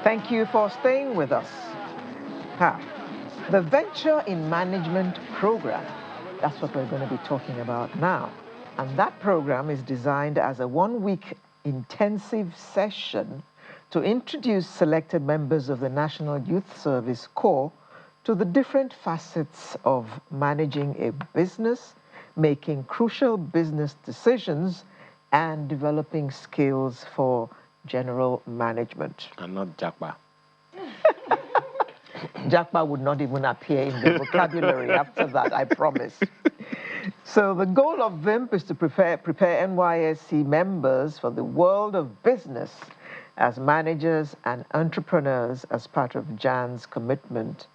Thank you for staying with us. Ha. The Venture in Management program, that's what we're going to be talking about now. And that program is designed as a one-week intensive session to introduce selected members of the National Youth Service Corps to the different facets of managing a business, making crucial business decisions, and developing skills for general management. And not Jakba. Jakba would not even appear in the vocabulary after that, I promise. So the goal of VIMP is to prepare NYSC members for the world of business as managers and entrepreneurs as part of JAN's commitment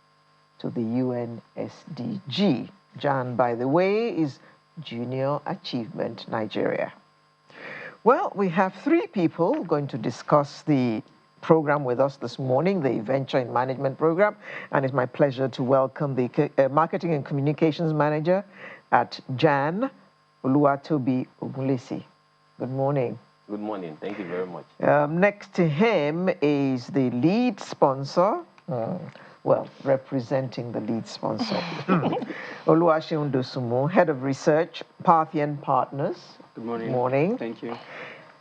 to the UN SDG. JAN, by the way, is Junior Achievement Nigeria. Well, we have three people going to discuss the program with us this morning, the Venture in Management program, and it's my pleasure to welcome the Marketing and Communications Manager at JAN, Oluwatobi Ogunlesi. Good morning. Good morning. Thank you very much. Next to him is the lead sponsor, well, representing the lead sponsor, Oluwaseun Dosunmu, Head of Research, Parthian Partners. Good morning. Morning. Thank you.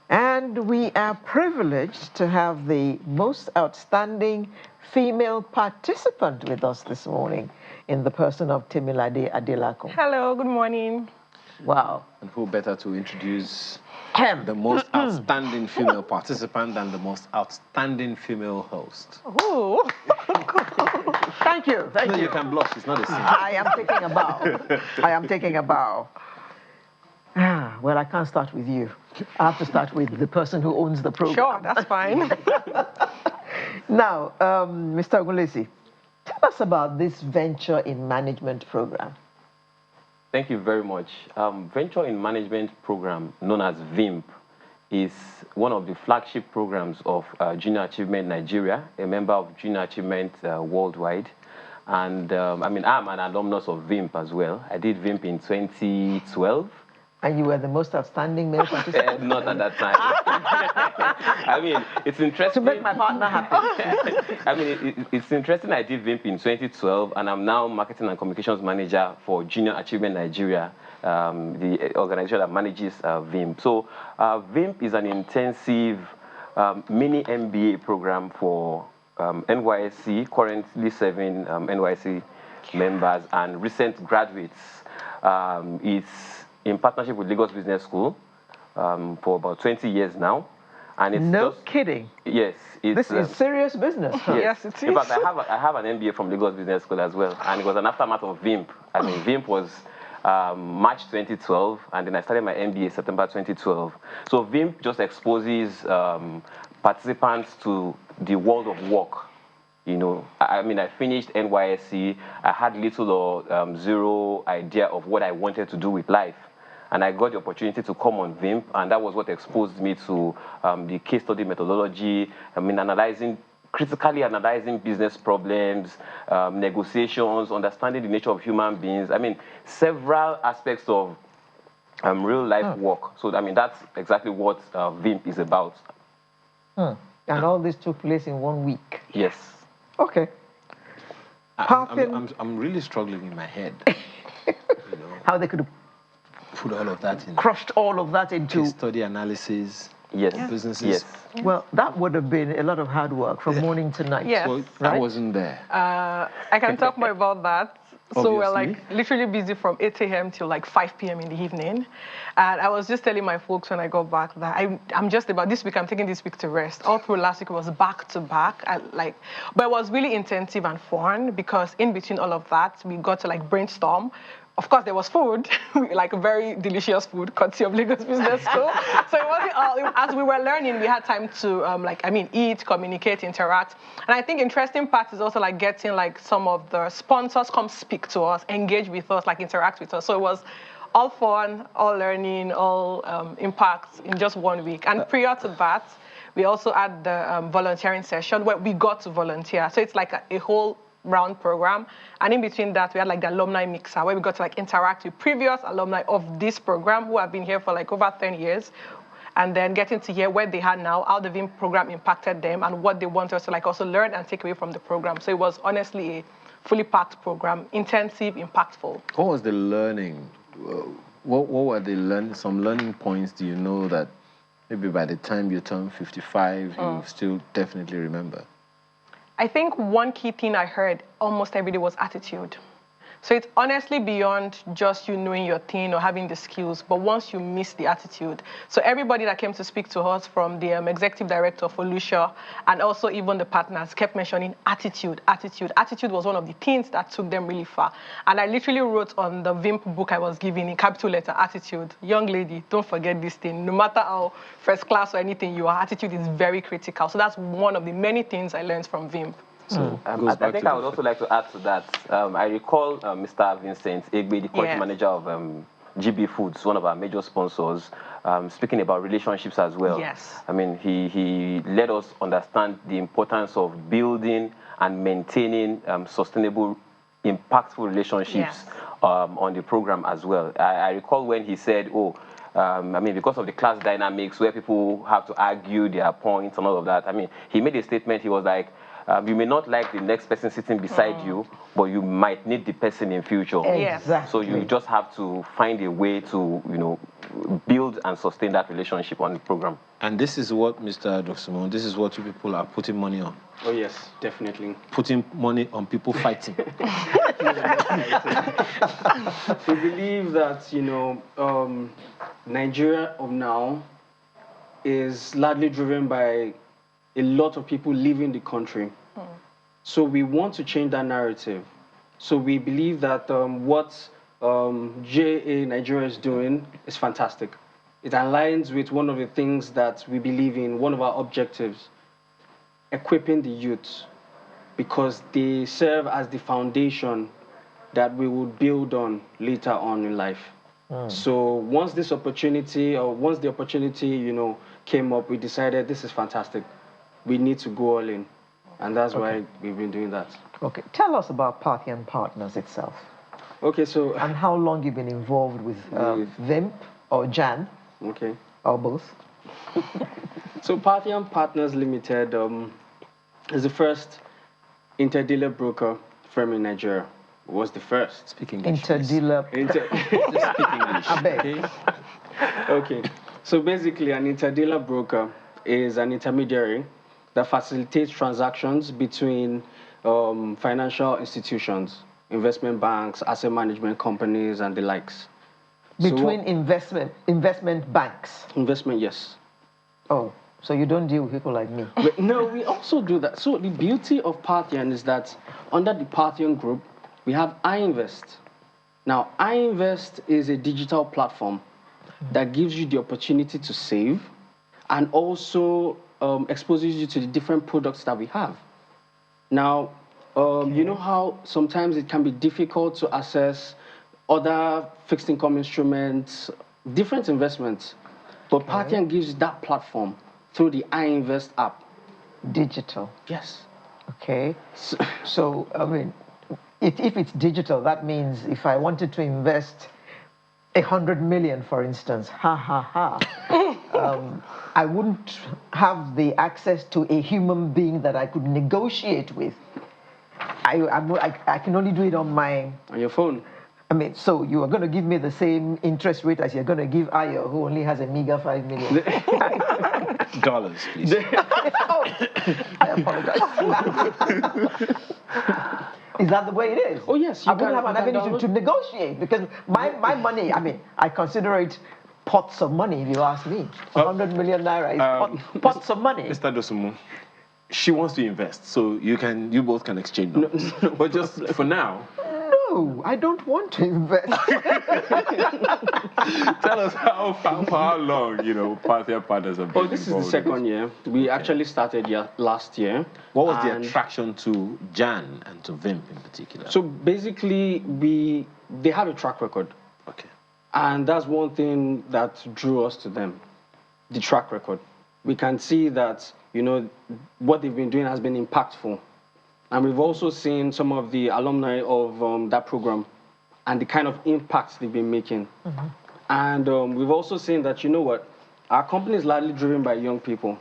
And we are privileged to have the most outstanding female participant with us this morning in the person of Temilade Adelako. Hello, good morning. Wow. And who better to introduce the most outstanding female participant than the most outstanding female host? Oh, Thank you. Thank No, you. you can blush. It's not a sin. I am taking a bow. I am taking a bow. Well, I can't start with you. I have to start with the person who owns the program. sure, that's fine. Now, Mr. Ogunlesi, tell us about this Venture in Management program. Thank you very much. Venture in Management program, known as VIMP, is one of the flagship programs of Junior Achievement Nigeria, a member of Junior Achievement worldwide. And I'm an alumnus of VIMP as well. I did VIMP in 2012. And you were the most outstanding male participant? Not at that time. I mean, it's interesting. To make my partner happy. I mean, it's interesting. I did VIMP in 2012, and I'm now Marketing and Communications Manager for Junior Achievement Nigeria, the organization that manages VIMP. So VIMP is an intensive mini MBA program for NYSC, currently serving NYSC members and recent graduates. It's in partnership with Lagos Business School for about 20 years now. And it's no kidding. Yes. This is serious business. Huh? Yes, it is. In fact, I have an MBA from Lagos Business School as well. And it was an aftermath of VIMP. I mean, VIMP was March 2012, and then I started my MBA September 2012. So VIMP just exposes participants to the world of work. You know, I mean, I finished NYSC. I had little or zero idea of what I wanted to do with life. And I got the opportunity to come on VIMP, and that was what exposed me to the case study methodology. I mean, critically analyzing business problems, negotiations, understanding the nature of human beings. I mean, several aspects of real life work. So, I mean, that's exactly what VIMP is about. And all this took place in 1 week. Yes. Okay. I'm really struggling in my head. You know, How they could put all of that in. crushed all of that into... Case study analysis. Yes. Businesses. Yes. Well, that would have been a lot of hard work from morning to night. Yes. Well, Right? I wasn't there. I can talk more about that. So we're like Obviously. literally busy from 8 a.m. till like 5 p.m. in the evening. And I was just telling my folks when I got back that I'm just about this week, I'm taking this week to rest. All through last week was back to back. But it was really intensive and fun because in between all of that, we got to like brainstorm. Of course, there was food, like very delicious food, courtesy of Lagos Business School. So it wasn't all, as we were learning, we had time to, eat, communicate, interact. And I think interesting part is also like getting like some of the sponsors come speak to us, engage with us, like interact with us. So it was all fun, all learning, all impact in just 1 week. And prior to that, we also had the volunteering session where we got to volunteer. So it's like a whole round program, and in between that we had like the alumni mixer where we got to like interact with previous alumni of this program who have been here for like over 10 years, and then getting to hear where they are now, how the VIM program impacted them, and what they want us to like also learn and take away from the program. So it was honestly a fully packed program, intensive, impactful. What was the learning? What were some learning points do you know that maybe by the time you turn 55, you still definitely remember? I think one key thing I heard almost every day was attitude. So it's honestly beyond just you knowing your thing or having the skills, but once you miss the attitude. So everybody that came to speak to us, from the executive director for Lucia and also even the partners, kept mentioning attitude, attitude. Attitude was one of the things that took them really far. And I literally wrote on the VIMP book I was given in capital letter, attitude. Young lady, don't forget this thing. No matter how first class or anything you are, attitude is very critical. So that's one of the many things I learned from VIMP. So I think I would also like to add to that. I recall Mr. Vincent Egbe, the quality manager of GB Foods, one of our major sponsors, speaking about relationships as well. Yes. I mean, he let us understand the importance of building and maintaining sustainable, impactful relationships on the program as well. I recall when he said, I mean, because of the class dynamics where people have to argue their points and all of that, I mean, he made a statement. He was like, you may not like the next person sitting beside you, but you might need the person in future. Exactly. So you just have to find a way to, build and sustain that relationship on the program. And this is what, Mr. Doximon, this is what you people are putting money on. Oh, yes, definitely. Putting money on people fighting. We believe that, Nigeria of now is largely driven by a lot of people leaving the country. So we want to change that narrative. So we believe that what JA Nigeria is doing is fantastic. It aligns with one of the things that we believe in, one of our objectives, equipping the youth, because they serve as the foundation that we will build on later on in life. So once the opportunity came up, we decided this is fantastic. We need to go all in. And that's why we've been doing that. Okay. Tell us about Parthian Partners itself. Okay, so... And how long you've been involved with VIMP or JAN? Okay. Or both? So Parthian Partners Limited is the first interdealer broker firm in Nigeria. It was the first. Speak English. Interdealer. Just speak English. Okay. Okay. So basically, an interdealer broker is an intermediary that facilitates transactions between financial institutions, investment banks, asset management companies, and the likes. Between investment banks? Investment, yes. Oh, so you don't deal with people like me? But no, we also do that. So the beauty of Parthian is that under the Parthian group, we have iInvest. Now, iInvest is a digital platform that gives you the opportunity to save and also exposes you to the different products that we have. Now, you know how sometimes it can be difficult to access other fixed income instruments, different investments, but Parthian gives you that platform through the iInvest app. Digital? Yes. Okay. So I mean, if it's digital, that means if I wanted to invest 100 million, for instance, I wouldn't have the access to a human being that I could negotiate with. I can only do it on your phone. I mean, so you are going to give me the same interest rate as you're going to give Ayo, who only has a meager 5 million. Dollars, please. I apologize. Is that the way it is? Oh, yes. I wouldn't have an avenue to negotiate because my money, I mean, I consider it pots of money, if you ask me. 100 million naira is pots of money. Mr. Dosumu, she wants to invest, so you both can exchange numbers. No. But just for now. No, I don't want to invest. Tell us how long, Parthian Partners have been Oh, this is the second year. We actually started last year. What was the attraction to JAN and to VIMP in particular? So basically, they have a track record. Okay. And that's one thing that drew us to them, the track record. We can see that, what they've been doing has been impactful. And we've also seen some of the alumni of that program and the kind of impacts they've been making. And we've also seen that, Our company is largely driven by young people.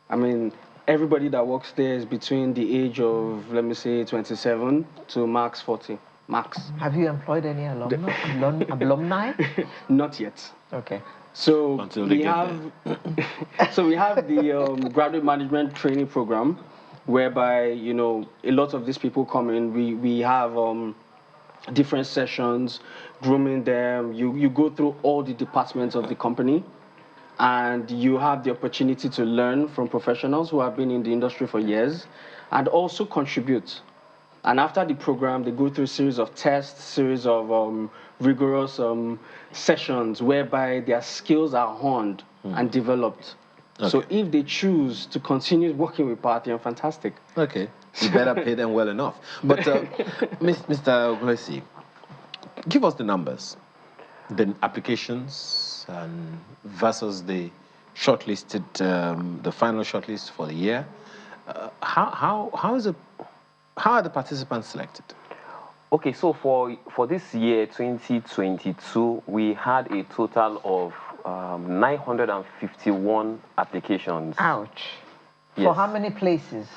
I mean, everybody that works there is between the age of, let me say, 27 to max 40. Max. Have you employed any alumni? Not yet. Okay. So Until they we get have, so we have the graduate management training program, whereby a lot of these people come in. We have different sessions, grooming them. You go through all the departments of the company, and you have the opportunity to learn from professionals who have been in the industry for years, and also contribute. And after the program, they go through a series of tests, series of rigorous sessions whereby their skills are honed and developed. Okay. So if they choose to continue working with Parthian, fantastic. Okay. You better pay them well enough. But Mr. Oglesi, give us the numbers, the applications versus the shortlisted, the final shortlist for the year. How are the participants selected? Okay, so for this year, 2022, we had a total of 951 applications. Ouch. Yes. For how many places?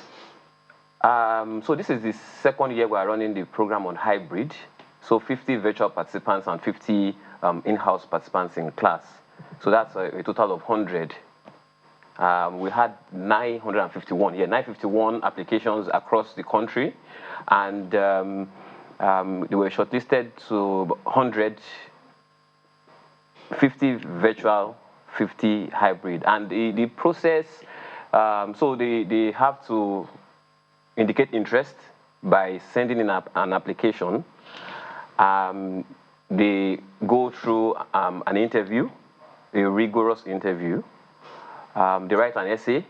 So this is the second year we are running the program on hybrid. So 50 virtual participants and 50 in-house participants in class. So that's a total of 100. We had 951 applications across the country, and they were shortlisted to 100, 50 virtual, 50 hybrid. And the process, so they have to indicate interest by sending in an application. They go through an interview, a rigorous interview. They write an essay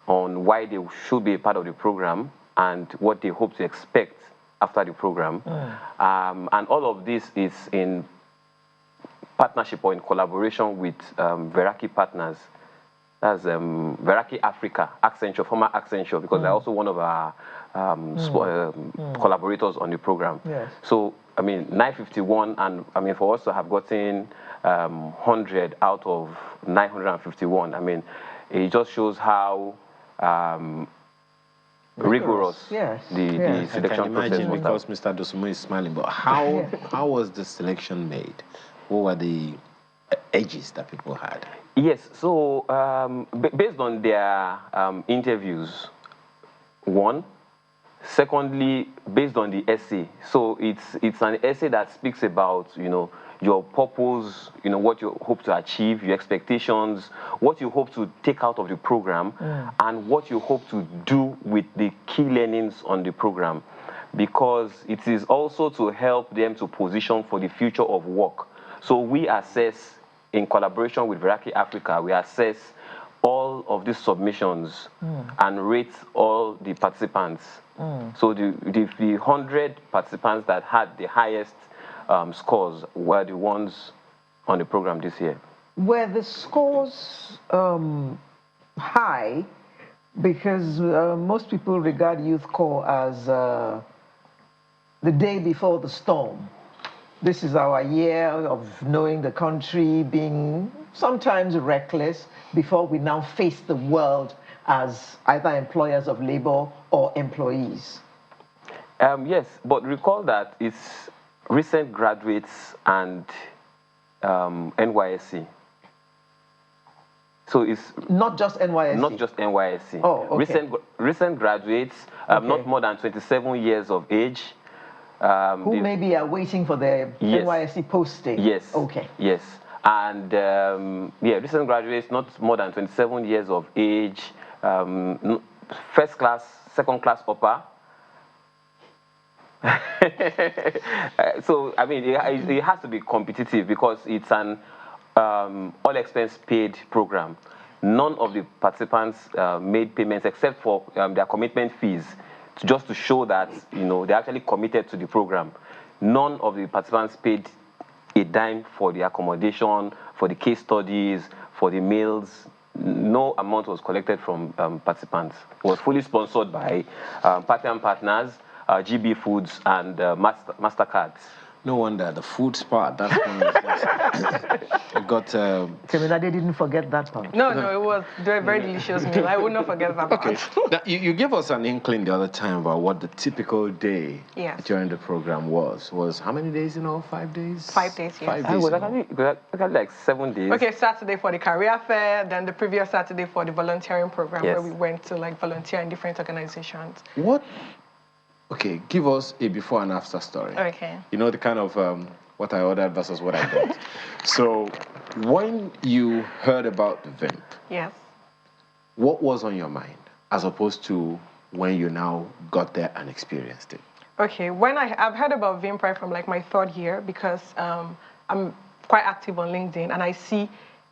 on why they should be a part of the program and what they hope to expect after the program. And all of this is in partnership or in collaboration with Veraki partners. That's Veraki Africa, Accenture, former Accenture, because they're also one of our collaborators on the program. Yes. So, I mean, 951, and I mean, for us to have gotten 100 out of 951, I mean, it just shows how rigorous Yes. the selection process was. Because Mr. Dosumo is smiling, but how was the selection made? What were the edges that people had? Yes, so based on their interviews, one. Secondly, based on the essay. So it's an essay that speaks about, your purpose, what you hope to achieve, your expectations, what you hope to take out of the program, and what you hope to do with the key learnings on the program. Because it is also to help them to position for the future of work. So we assess, in collaboration with Veraki Africa, we assess all of these submissions and rate all the participants. So the 100 participants that had the highest scores were the ones on the program this year. Were the scores high? Because most people regard Youth Corps as the day before the storm. This is our year of knowing the country, being sometimes reckless, before we now face the world as either employers of labor or employees. Yes, but recall that it's recent graduates and NYSC. So it's not just NYSC. Not just NYSC. Oh, okay. Recent graduates, not more than 27 years of age. Who maybe are waiting for their NYSC posting. Yes. Okay. Yes. And recent graduates, not more than 27 years of age, first class, second class upper. So, I mean, it has to be competitive because it's an all expense paid program. None of the participants made payments except for their commitment fees, just to show that they're actually committed to the program. None of the participants paid a dime for the accommodation, for the case studies, for the meals. No amount was collected from participants. It was fully sponsored by Parthian partners, GB Foods, and MasterCards. No wonder the food part. That's one of the things. You got. Temina, they didn't forget that part. No, it was a very delicious meal. I would not forget that Okay. part. Now, you gave us an inkling the other time about what the typical day Yes. during the program was. Was how many days in all? 5 days? 5 days, yes. 5 I days. was in all. actually like 7 days. Okay, Saturday for the career fair, then the previous Saturday for the volunteering program Yes. where we went to like volunteer in different organizations. What? Okay, give us a before and after story. Okay. You know, the kind of what I ordered versus what I got. So, when you heard about the VIMP, Yes. what was on your mind as opposed to when you now got there and experienced it? Okay, when I've heard about VIMP from like my third year because I'm quite active on LinkedIn and I see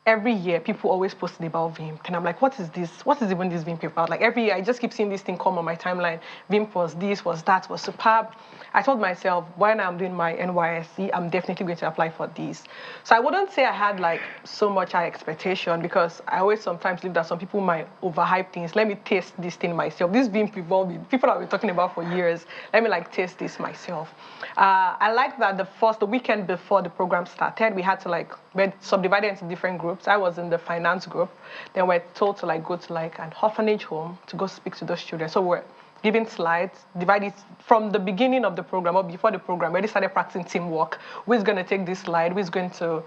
every year people always posting about VIMP and I'm like, what is this? What is even this VIMP about? Like every year I just keep seeing this thing come on my timeline. VIMP was this, was that, was superb. I told myself when I'm doing my NYSC, I'm definitely going to apply for these. So I wouldn't say I had like so much high expectation because I always sometimes believe that some people might overhype things. Let me taste this thing myself. This VIMP evolving, people have been talking about for years. Let me like taste this myself. I like that the weekend before the program started, we had to we're subdivided into different groups. I was in the finance group. Then we're told to go to an orphanage home to go speak to those children. So we're given slides, divided from the beginning of the program or before the program, we already started practicing teamwork. Who's going to take this slide? Who's going to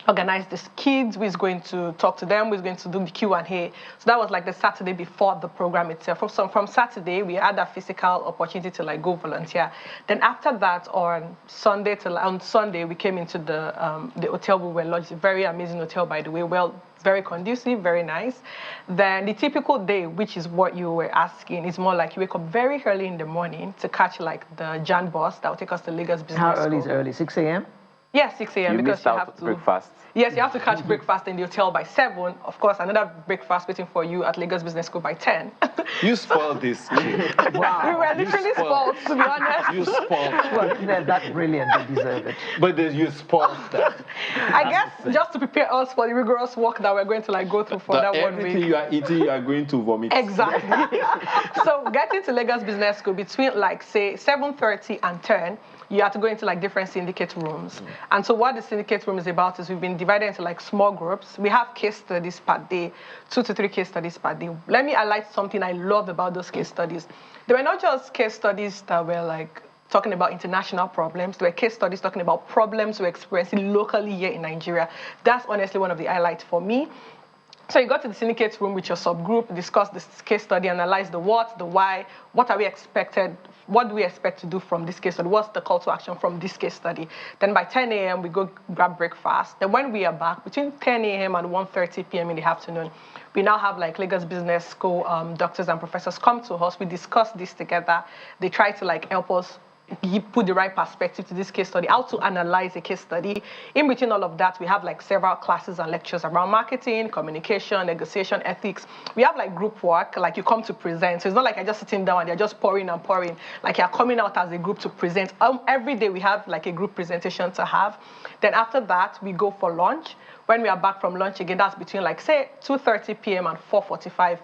organize these kids? Who's going to talk to them? Who's going to do the Q&A? So that was like the Saturday before the program itself. From Saturday, we had that physical opportunity to go volunteer. Then after that, on Sunday, we came into the hotel we were lodged. Very amazing hotel, by the way. Well, very conducive, very nice. Then the typical day, which is what you were asking, is more like you wake up very early in the morning to catch the Jan bus that will take us to Lagos Business How School. early is early? 6 a.m.? Yeah, 6 a.m. You because missed you out have to breakfast. Yes, you have to catch breakfast in the hotel by 7. Of course, another breakfast waiting for you at Lagos Business School by 10. You spoiled this kid. Wow. We were literally spoiled, to be honest. You spoiled. Well, if they're that brilliant, they deserve it. But then you spoiled that. I guess just to prepare us for the rigorous work that we're going to go through for that 1 week. Everything you are eating, you are going to vomit. Exactly. So getting to Lagos Business School between say 7:30 and 10, you have to go into different syndicate rooms. And so what the syndicate room is about is we've been divided into small groups. We have case studies per day, 2 to 3 case studies per day. Let me highlight something I loved about those case studies. They were not just case studies that were talking about international problems. There were case studies talking about problems we're experiencing locally here in Nigeria. That's honestly one of the highlights for me. So you go to the syndicate room with your subgroup, discuss this case study, analyze the what, the why, what do we expect to do from this case study, what's the call to action from this case study. Then by 10 a.m. we go grab breakfast. Then when we are back, between 10 a.m. and 1:30 p.m. in the afternoon, we now have Lagos Business School doctors and professors come to us. We discuss this together. They try to help us put the right perspective to this case study, how to analyze a case study. In between all of that, we have several classes and lectures around marketing, communication, negotiation, ethics. We have group work, you come to present. So it's not like you're just sitting down and you're just pouring and pouring. You're coming out as a group to present. Every day we have a group presentation to have. Then after that, we go for lunch. When we are back from lunch again, that's between say 2:30 p.m. and 4:45.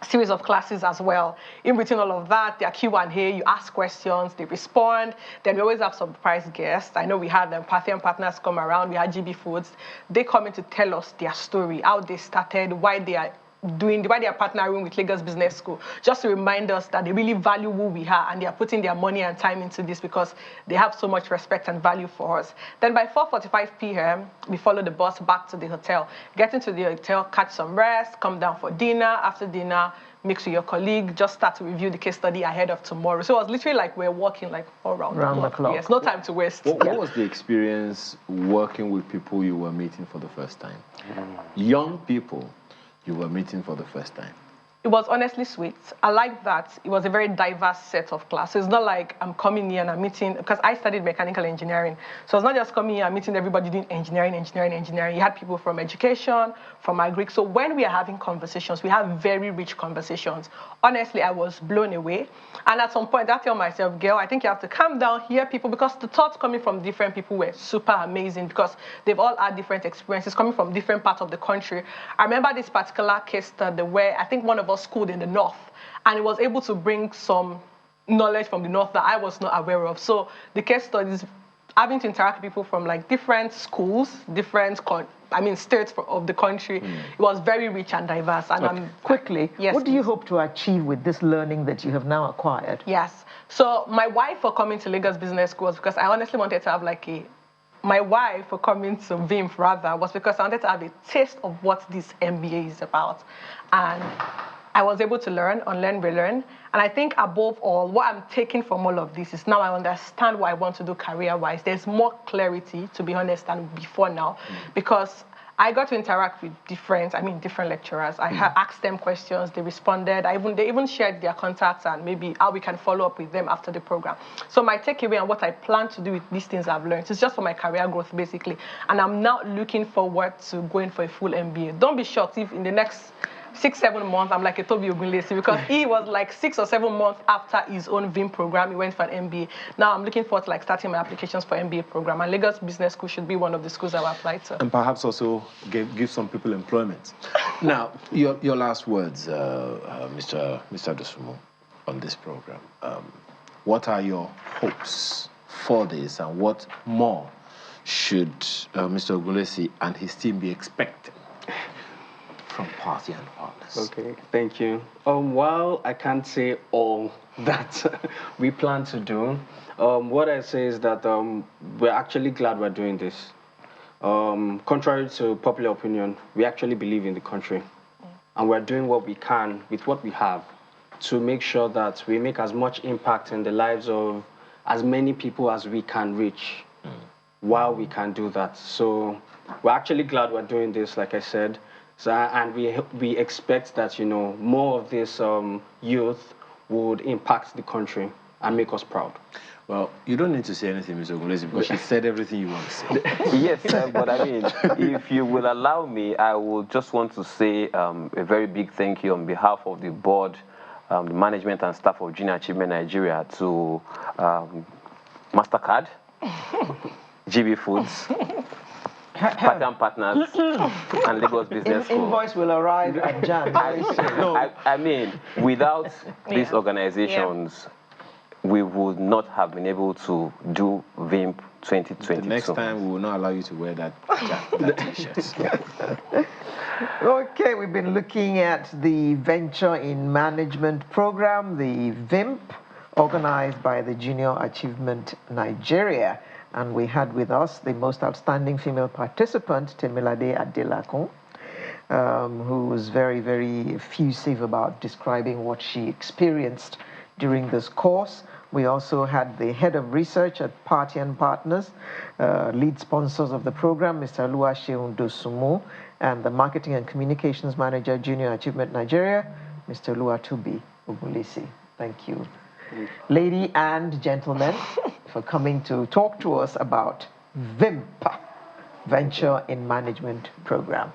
Series of classes as well. In between all of that, there are Q&A, you ask questions, they respond. Then we always have surprise guests. I know we had Parthian partners come around, we had GB Foods. They come in to tell us their story, how they started, why they are partnering with Lagos Business School, just to remind us that they really value who we are and they are putting their money and time into this because they have so much respect and value for us. Then by 4:45 p.m., we follow the bus back to the hotel. Get into the hotel, catch some rest, come down for dinner. After dinner, mix with your colleague, just start to review the case study ahead of tomorrow. So it was literally we're working all around the clock. Yes, no time to waste. What was the experience working with people you were meeting for the first time? Young people you were meeting for the first time? It was honestly sweet. I like that it was a very diverse set of classes. It's not like I'm coming here and I'm meeting, because I studied mechanical engineering. So it's not just coming here and meeting everybody doing engineering. You had people from education, from agri. So when we are having conversations, we have very rich conversations. Honestly, I was blown away. And at some point, I tell myself, girl, I think you have to calm down, hear people, because the thoughts coming from different people were super amazing because they've all had different experiences coming from different parts of the country. I remember this particular case study where I think one of us schooled in the north, and it was able to bring some knowledge from the north that I was not aware of. So the case studies having to interact with people from like different schools, different states of the country. It was very rich and diverse. And I'm quickly. Yes, what do you please. hope to achieve with this learning that you have now acquired? Yes. So my why for coming to Lagos Business School was because I honestly wanted to have my why for coming to VIMP rather was because I wanted to have a taste of what this MBA is about. And I was able to learn, unlearn, relearn. And I think above all, what I'm taking from all of this is now I understand what I want to do career-wise. There's more clarity, to be honest, than before now, because I got to interact with different lecturers. I asked them questions, they responded. They even shared their contacts and maybe how we can follow up with them after the program. So my takeaway and what I plan to do with these things I've learned is just for my career growth, basically. And I'm now looking forward to going for a full MBA. Don't be shocked if in the next 6-7 months, I'm like a Toby Ogunlesi because he was like 6 or 7 months after his own VIM program, he went for an MBA. Now I'm looking forward to starting my applications for MBA program, and Lagos Business School should be one of the schools I will apply to. And perhaps also give some people employment. Now, your last words, Mr. Dosumo, on this program. What are your hopes for this, and what more should Mr. Ogunlesi and his team be expecting from Parthian Partners? Okay, thank you. While I can't say all that we plan to do, what I say is that we're actually glad we're doing this. Contrary to popular opinion, we actually believe in the country. And we're doing what we can with what we have to make sure that we make as much impact in the lives of as many people as we can reach while we can do that. So we're actually glad we're doing this, like I said. So, and we expect that, more of this youth would impact the country and make us proud. Well, you don't need to say anything, Mr. Ogunlesi, because you said everything you want to say. Yes, but I mean, if you will allow me, I would just want to say a very big thank you on behalf of the board, the management and staff of Junior Achievement Nigeria to MasterCard, GB Foods, Parthian Partners, and Lagos Business School. Invoice will arrive at Jan. I mean, without these organizations, we would not have been able to do VIMP 2022. The next time, we will not allow you to wear that T-shirt. Okay, we've been looking at the Venture in Management program, the VIMP, organized by the Junior Achievement Nigeria. And we had with us the most outstanding female participant, Temilade Adelakun, who was very, very effusive about describing what she experienced during this course. We also had the head of research at Parthian Partners, lead sponsors of the program, Mr. Oluwaseun Dosumo, and the marketing and communications manager, Junior Achievement Nigeria, Mr. Oluwatobi Ogunlesi. Thank you. Lady and gentlemen, for coming to talk to us about VIMP, Venture in Management Program.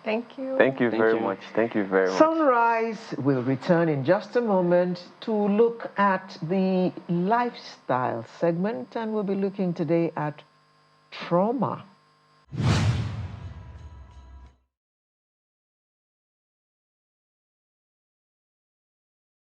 Thank you. Thank you very much. Thank you very much. Sunrise will return in just a moment to look at the lifestyle segment, and we'll be looking today at trauma.